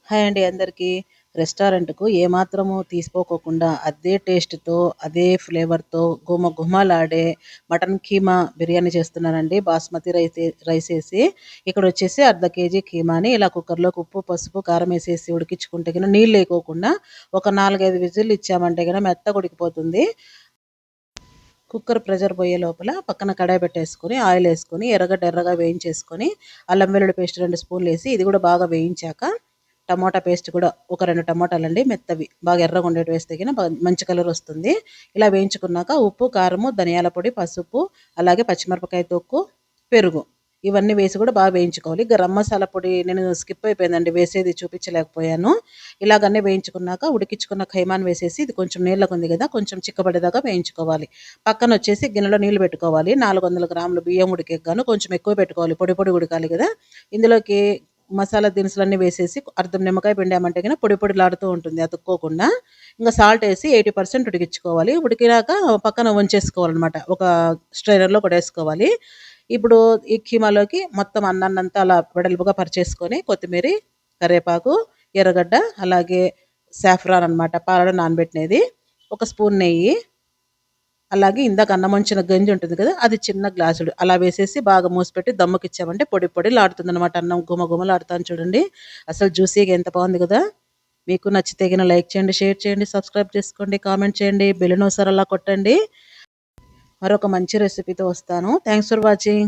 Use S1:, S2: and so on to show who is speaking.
S1: Hi అండి అందరికీ. రెస్టారెంట్‌కు ఏమాత్రము తీసిపోకోకుండా అదే టేస్ట్‌తో, అదే ఫ్లేవర్‌తో గుమగుమలాడే మటన్ కీమా బిర్యానీ చేస్తున్నానండి. బాస్మతి రైసేసి. ఇక్కడొచ్చేసి అర్ధ కేజీ కీమాని ఇలా కుక్కర్‌లోకి ఉప్పు, పసుపు, కారం ఏసేసి ఉడికించుకుంటే గిన నీళ్ళేయకోకుండా ఒక 4, 5 విజిల్లు ఇచ్చామంటే గిన మెత్తగా ఉడికిపోతుంది. కుక్కర్ ప్రెషర్ పోయే లోపల పక్కన కడాయి పెట్టేసుకొని ఆయిలేసుకొని ఎర్రగా వేయించేసుకొని అల్లం వెల్లుల్లి పేస్ట్ 2 స్పూన్లేసి ఇది కూడా బాగా వేయించాక టమోటా పేస్ట్ కూడా ఒక 2 టమోటాలండి మెత్తవి బాగా ఎర్రగా ఉండేటివి వేస్తే గిన మంచి కలర్ వస్తుంది. ఇలా వేయించుకున్నాక ఉప్పు, కారము, ధనియాల పొడి, పసుపు, అలాగే పచ్చిమిరపకాయ తొక్కు, పెరుగు ఇవన్నీ వేసి కూడా బాగా వేయించుకోవాలి. గరం మసాలా పొడి నేను స్కిప్ అయిపోయిందండి, వేసేది చూపించలేకపోయాను. ఇలాగన్నీ వేయించుకున్నాక ఉడికించుకున్న ఖైమాన్ వేసేసి ఇది కొంచెం నీళ్ళగా ఉంది కదా కొంచెం చిక్కబడేదాకా వేయించుకోవాలి. పక్కన వచ్చేసి గిన్నెలో నీళ్లు పెట్టుకోవాలి. 400 గ్రాములు బియ్యం ఉడికే గాను కొంచెం ఎక్కువ పెట్టుకోవాలి, పొడి పొడి ఉడకాలి కదా. ఇందులోకి మసాలా దినుసులన్నీ వేసేసి అర్ధం నిమ్మకాయ పిండామంటే కనుక పొడి పొడిలాడుతూ ఉంటుంది అతుక్కోకుండా. ఇంకా సాల్ట్ వేసి 80% ఉడికించుకోవాలి. ఉడికినాక పక్కన వంచేసుకోవాలన్నమాట, ఒక స్ట్రైనర్లో కొట్టేసుకోవాలి. ఇప్పుడు ఈ కీమాలోకి మొత్తం అన్నాన్నంతా అలా వెడల్పుగా పరిచేసుకొని కొత్తిమీర, కరివేపాకు, ఎర్రగడ్డ, అలాగే సాఫ్రాన్ అనమాట, పాలలో నానబెట్టినది, ఒక స్పూన్ నెయ్యి, అలాగే ఇందాక అన్నం వంచిన గంజి ఉంటుంది కదా అది చిన్న గ్లాసుడు అలా వేసేసి బాగా మూసిపెట్టి దమ్ముకిచ్చామంటే పొడి పొడిలాడుతుంది అనమాట. అన్నం గుమగుమలాడుతాను చూడండి. అసలు జ్యూసీగా ఎంత బాగుంది కదా. మీకు నచ్చితే గిన లైక్ చేయండి, షేర్ చేయండి, సబ్స్క్రైబ్ చేసుకోండి, కామెంట్ చేయండి, బెల్ నోసర్ అలా కొట్టండి. మరొక మంచి రెసిపీతో వస్తాను. Thanks for watching.